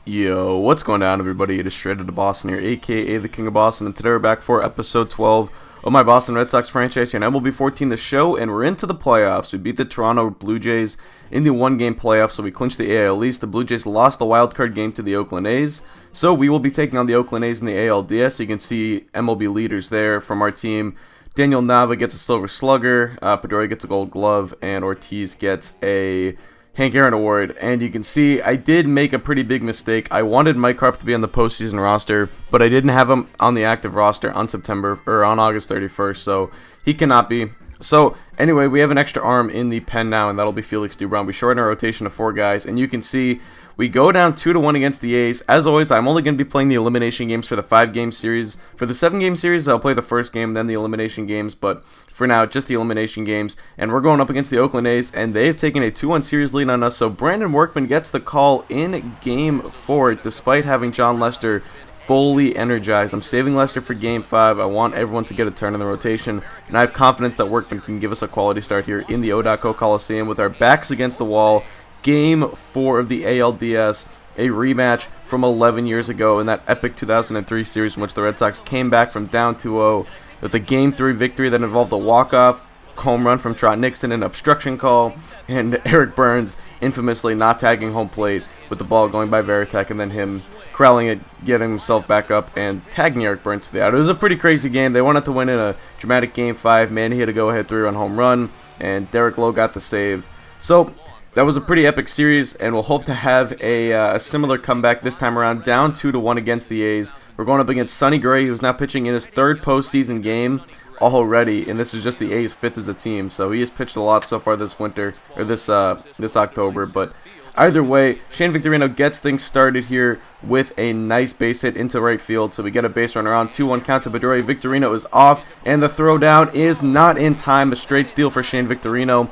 Yo, what's going on, everybody? It is Straight Outta Boston here, aka the King of Boston, and today we're back for episode 12 of my Boston Red Sox franchise here on MLB 14, the show, and we're into the playoffs. We beat the Toronto Blue Jays in the one-game playoffs, so we clinched the AL East. The Blue Jays lost the wildcard game to the Oakland A's, so we will be taking on the Oakland A's in the ALDS. So you can see MLB leaders there from our team. Daniel Nava gets a Silver Slugger, Pedroia gets a Gold Glove, and Ortiz gets a Hank Aaron Award. And you can see I did make a pretty big mistake. I wanted Mike Harp to be on the postseason roster, but I didn't have him on the active roster on August 31st, so he cannot be. So anyway, we have an extra arm in the pen now, and that'll be Felix Dubron. We shorten our rotation to 4 guys, and you can see we go down 2-1 against the A's. As always, I'm only going to be playing the elimination games for the 5-game series. For the 7-game series, I'll play the first game, then the elimination games, but for now, just the elimination games. And we're going up against the Oakland A's, and they've taken a 2-1 series lead on us. So Brandon Workman gets the call in Game 4, despite having John Lester fully energized. I'm saving Lester for Game 5. I want everyone to get a turn in the rotation, and I have confidence that Workman can give us a quality start here in the O.Co Coliseum with our backs against the wall. Game 4 of the ALDS, a rematch from 11 years ago in that epic 2003 series in which the Red Sox came back from down 2-0 with a Game 3 victory that involved a walk-off home run from Trot Nixon, an obstruction call, and Eric Burns infamously not tagging home plate with the ball going by Veritek, and then him corralling it, getting himself back up, and tagging Eric Burns to the out. It was a pretty crazy game. They wanted to win in a dramatic Game 5. Manny hit a go-ahead 3-run home run, and Derek Lowe got the save. So that was a pretty epic series, and we'll hope to have a similar comeback this time around, down 2-1 against the A's. We're going up against Sonny Gray, who's now pitching in his 3rd postseason game already, and this is just the A's 5th as a team, so he has pitched a lot so far this winter, or this October, but either way, Shane Victorino gets things started here with a nice base hit into right field, so we get a base run around 2-1 count to Pedroia. Victorino is off, and the throw down is not in time, a straight steal for Shane Victorino.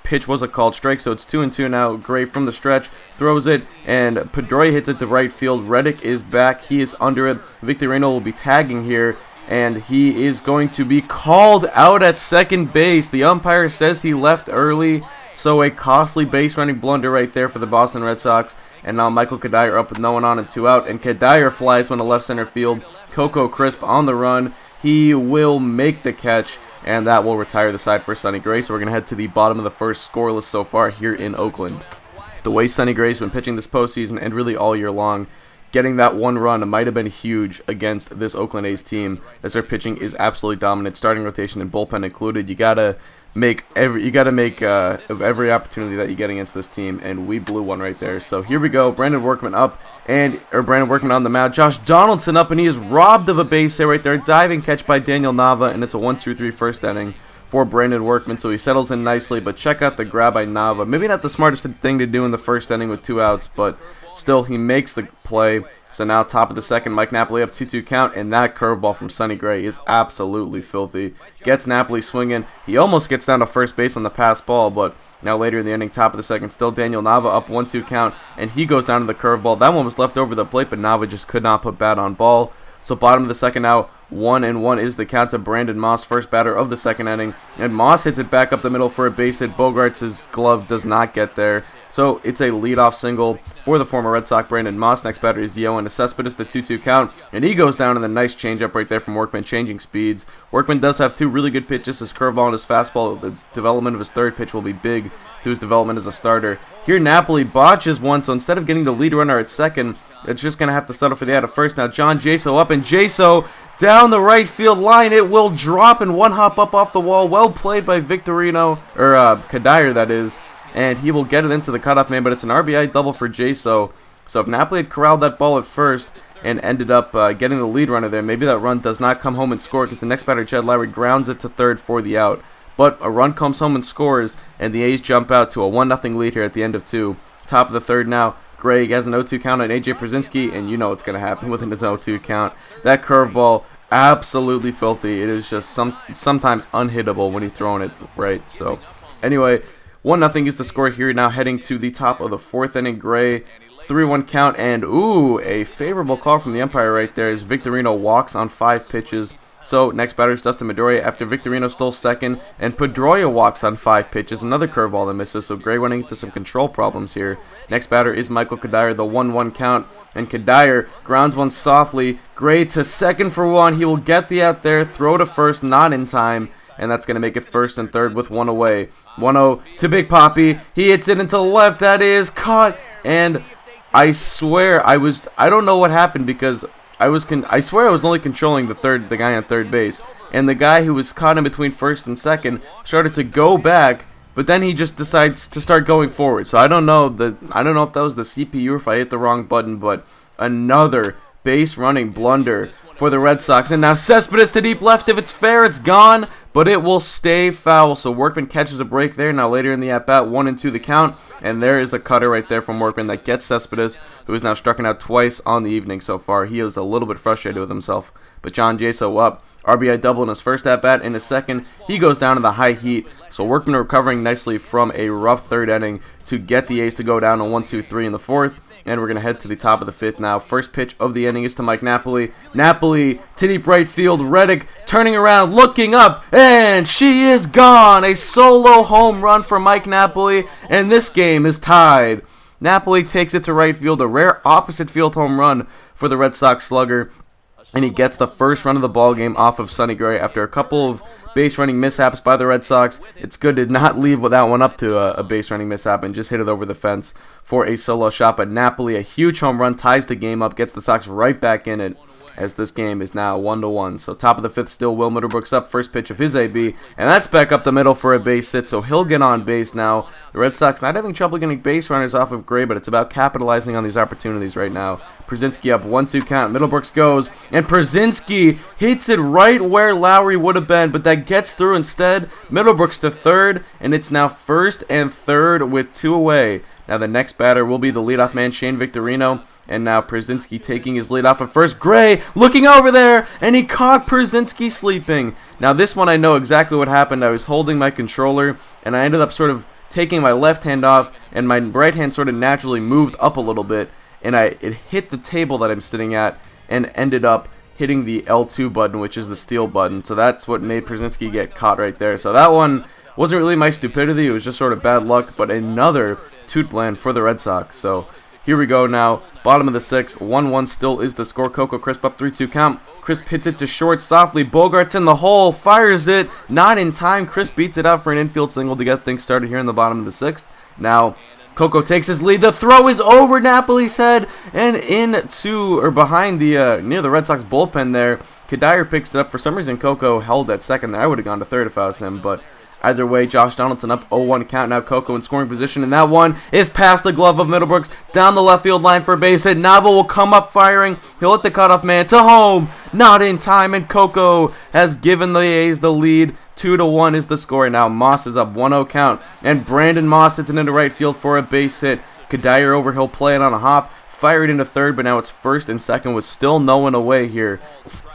Pitch was a called strike, so it's 2-2 now. Gray from the stretch throws it, and Pedroia hits it to right field. Reddick is back. He is under it. Victorino will be tagging here, and he is going to be called out at second base. The umpire says he left early, so a costly base running blunder right there for the Boston Red Sox. And now Michael Kadire up with no one on and 2 out, and Kadire flies one to left center field. Coco Crisp on the run. He will make the catch, and that will retire the side for Sonny Gray. So we're going to head to the bottom of the first, scoreless so far here in Oakland. The way Sonny Gray's been pitching this postseason and really all year long, getting that one run might have been huge against this Oakland A's team, as their pitching is absolutely dominant, starting rotation and bullpen included. You gotta make of every opportunity that you get against this team, and we blew one right there. So here we go, Brandon Workman up, Brandon Workman on the mound. Josh Donaldson up, and he is robbed of a base hit right there. Diving catch by Daniel Nava, and it's a 1-2-3 first inning for Brandon Workman, so he settles in nicely. But check out the grab by Nava. Maybe not the smartest thing to do in the first inning with 2 outs, but still, he makes the play. So now top of the second, Mike Napoli up 2-2 count, and that curveball from Sonny Gray is absolutely filthy. Gets Napoli swinging. He almost gets down to first base on the pass ball, but now later in the inning, top of the second, still Daniel Nava up 1-2 count, and he goes down to the curveball. That one was left over the plate, but Nava just could not put bat on ball. So bottom of the second now, 1-1 is the count to Brandon Moss, first batter of the second inning. And Moss hits it back up the middle for a base hit. Bogarts' glove does not get there. So it's a leadoff single for the former Red Sox Brandon Moss. Next batter is Y1ALDSG4, Cespedes, the 2-2 count. And he goes down in the nice changeup right there from Workman, changing speeds. Workman does have 2 really good pitches, his curveball and his fastball. The development of his 3rd pitch will be big to his development as a starter. Here Napoli botches one, so instead of getting the lead runner at second, it's just going to have to settle for the out of first. Now John Jaso up, and Jaso down the right field line. It will drop and one hop up off the wall. Well played by Victorino, or Kadire that is. And he will get it into the cutoff man, but it's an RBI double for Jaso. So if Napoli had corralled that ball at first and ended up getting the lead runner there, maybe that run does not come home and score, because the next batter, Jed Lowry, grounds it to third for the out. But a run comes home and scores, and the A's jump out to a 1-0 lead here at the end of 2. Top of the third now. Gray has an 0-2 count on AJ Przinsky, and you know what's going to happen with an 0-2 count. That curveball, absolutely filthy. It is just sometimes unhittable when he's throwing it right. So anyway, 1-0 is the score here. Now heading to the top of the 4th inning. Gray, 3-1 count, and ooh, a favorable call from the umpire right there as Victorino walks on 5 pitches. So next batter is Dustin Pedroia after Victorino stole second, and Pedroia walks on 5 pitches. Another curveball that misses, so Gray running into some control problems here. Next batter is Michael Kadire, the 1-1 count, and Kadire grounds one softly. Gray to second for 1. He will get the out there, throw to first, not in time, and that's going to make it first and third with 1 away. 1-0 to Big Papi. He hits it into the left. That is caught, and I swear I don't know what happened because I swear I was only controlling the guy on third base, and the guy who was caught in between first and second started to go back, but then he just decides to start going forward. So I don't know if that was the CPU or if I hit the wrong button, but another base running blunder for the Red Sox. And now Cespedes to deep left. If it's fair, it's gone, but it will stay foul. So Workman catches a break there. Now later in the at-bat, 1-2 the count, and there is a cutter right there from Workman that gets Cespedes, who is now striking out twice on the evening so far. He is a little bit frustrated with himself, but John Jaso up. RBI double in his first at-bat. In his second, he goes down in the high heat. So Workman recovering nicely from a rough third inning to get the A's to go down on 1-2-3 in the fourth. And we're going to head to the top of the fifth now. First pitch of the inning is to Mike Napoli. Napoli to deep right field. Reddick turning around, looking up, and she is gone. A solo home run for Mike Napoli, and this game is tied. Napoli takes it to right field, a rare opposite field home run for the Red Sox slugger, and he gets the first run of the ball game off of Sonny Gray after a couple of base running mishaps by the Red Sox. It's good to not leave that one up to a base running mishap and just hit it over the fence for a solo shot. But Napoli, a huge home run, ties the game up, gets the Sox right back in it, as this game is now 1-1. So top of the fifth still, Will Middlebrooks up, first pitch of his AB, and that's back up the middle for a base hit, so he'll get on base now. The Red Sox not having trouble getting base runners off of Gray, but it's about capitalizing on these opportunities right now. Przinsky up, 1-2 count, Middlebrooks goes, and Przinsky hits it right where Lowry would have been, but that gets through instead. Middlebrooks to third, and it's now first and third with 2 away. Now the next batter will be the leadoff man, Shane Victorino. And now Przinsky taking his lead off at first. Gray looking over there, and he caught Przinsky sleeping. Now this one I know exactly what happened. I was holding my controller, and I ended up sort of taking my left hand off, and my right hand sort of naturally moved up a little bit, and it hit the table that I'm sitting at, and ended up hitting the L2 button, which is the steal button. So that's what made Przinsky get caught right there. So that one wasn't really my stupidity. It was just sort of bad luck, but another toot bland for the Red Sox. So here we go now, bottom of the sixth, 1-1 still is the score. Coco Crisp up 3-2 count. Crisp hits it to short softly. Bogart's in the hole, fires it, not in time. Crisp beats it out for an infield single to get things started here in the bottom of the sixth. Now, Coco takes his lead. The throw is over Napoli's head and behind the near the Red Sox bullpen there. Kadire picks it up. For some reason, Coco held at second there. I would have gone to third if I was him, but either way, Josh Donaldson up 0-1 count. Now Coco in scoring position, and that one is past the glove of Middlebrooks down the left field line for a base hit. Nava will come up firing. He'll hit the cutoff man to home. Not in time, and Coco has given the A's the lead. 2-1 is the score. Now Moss is up 1-0 count, and Brandon Moss hits it into right field for a base hit. Kadire over, he'll play it on a hop. Fired into third, but now it's first and second with still no one away here.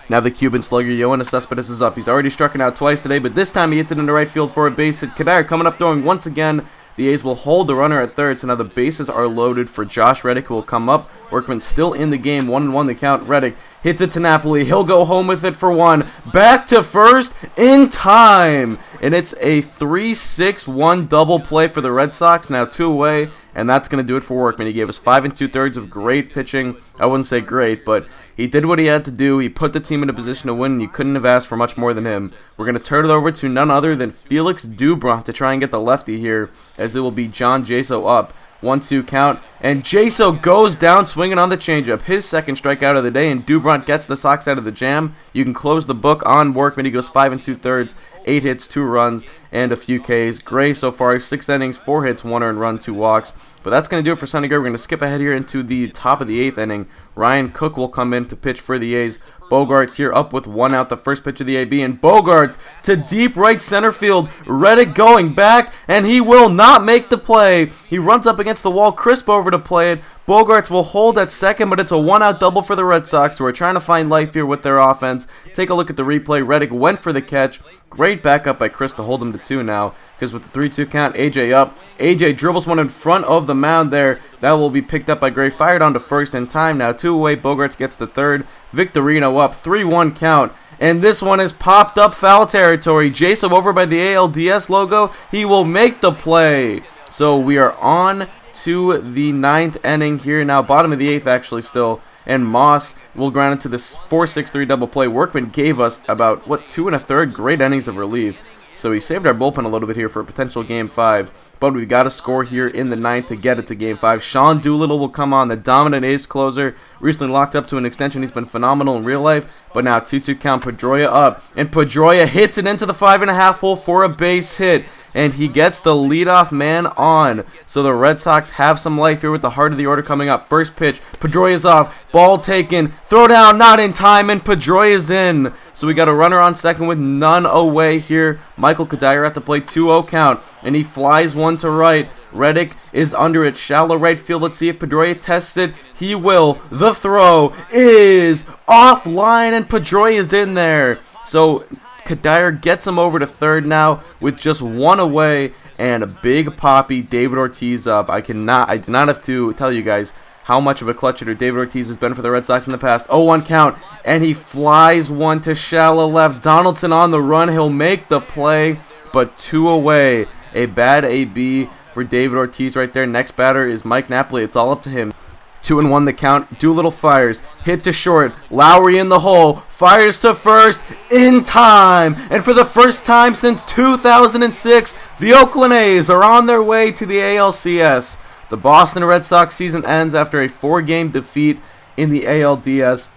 Now the Cuban slugger, Y1ALDSG4 Cespedes is up. He's already struck it out twice today, but this time he hits it into right field for a base hit. Kadire coming up throwing once again. The A's will hold the runner at third, so now the bases are loaded for Josh Reddick, who will come up. Workman still in the game, 1-1 the count. Reddick hits it to Napoli. He'll go home with it for one. Back to first in time. And it's a 3-6-1 double play for the Red Sox. Now 2 away, and that's going to do it for Workman. He gave us 5 2/3 of great pitching. I wouldn't say great, but he did what he had to do. He put the team in a position to win, and you couldn't have asked for much more than him. We're going to turn it over to none other than Felix Dubron to try and get the lefty here, as it will be John Jaso up. 1-2 count, and Jaso goes down swinging on the changeup. His second strikeout of the day, and Dubron gets the Sox out of the jam. You can close the book on Workman. He goes 5 2/3, 8 hits, 2 runs, and a few Ks. Gray so far, 6 innings, 4 hits, 1 earned run, 2 walks. But that's going to do it for Sonny Gray. We're going to skip ahead here into the top of the 8th inning. Ryan Cook will come in to pitch for the A's. Bogarts here up with 1 out, the first pitch of the AB, and Bogarts to deep right center field. Reddick going back, and he will not make the play. He runs up against the wall, Crisp over to play it, Bogarts will hold at second, but it's a one-out double for the Red Sox, who are trying to find life here with their offense. Take a look at the replay. Reddick went for the catch. Great backup by Chris to hold him to 2 now, because with the 3-2 count, AJ up. AJ dribbles one in front of the mound there. That will be picked up by Gray. Fired on to first in time now. 2 away. Bogarts gets the third. Victorino up. 3-1 count. And this one is popped up foul territory. Jason over by the ALDS logo. He will make the play. So we are on to the 9th inning here now. Bottom of the 8th actually still. And Moss will ground into this 4-6-3 double play. Workman gave us about, 2 1/3 great innings of relief. So he saved our bullpen a little bit here for a potential Game 5. But we've got to score here in the 9th to get it to Game 5. Sean Doolittle will come on, the dominant ace closer. Recently locked up to an extension. He's been phenomenal in real life. But now 2-2 count, Pedroia up. And Pedroia hits it into the 5.5 hole for a base hit. And he gets the leadoff man on. So the Red Sox have some life here with the heart of the order coming up. First pitch, Pedroia's off. Ball taken. Throw down, not in time, and Pedroia's in. So we got a runner on second with none away here. Michael Kadire at the plate, 2-0 count. And he flies one to right. Reddick is under it. Shallow right field. Let's see if Pedroia tests it. He will. The throw is offline, and Pedroia's in there. So Kadire gets him over to third now with just 1 away, and a big poppy David Ortiz up. I do not have to tell you guys how much of a clutch hitter David Ortiz has been for the Red Sox in the past. 0-1 count, and he flies one to shallow left. Donaldson on the run. He'll make the play, but 2 away. A bad AB for David Ortiz right there. Next batter is Mike Napoli. It's all up to him. 2-1 the count. Doolittle fires. Hit to short. Lowry in the hole. Fires to first in time. And for the first time since 2006, the Oakland A's are on their way to the ALCS. The Boston Red Sox season ends after a 4-game defeat in the ALDS.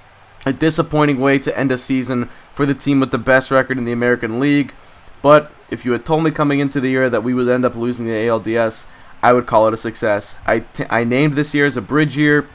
A disappointing way to end a season for the team with the best record in the American League. But if you had told me coming into the year that we would end up losing the ALDS, I would call it a success. I named this year as a bridge year.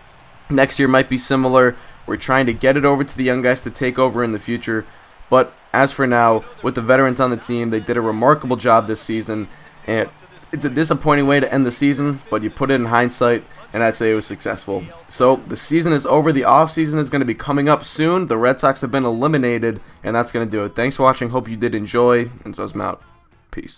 Next year might be similar. We're trying to get it over to the young guys to take over in the future. But as for now, with the veterans on the team, they did a remarkable job this season. And it's a disappointing way to end the season, but you put it in hindsight, and I'd say it was successful. So the season is over. The offseason is going to be coming up soon. The Red Sox have been eliminated, and that's going to do it. Thanks for watching. Hope you did enjoy, and so I'm out. Peace.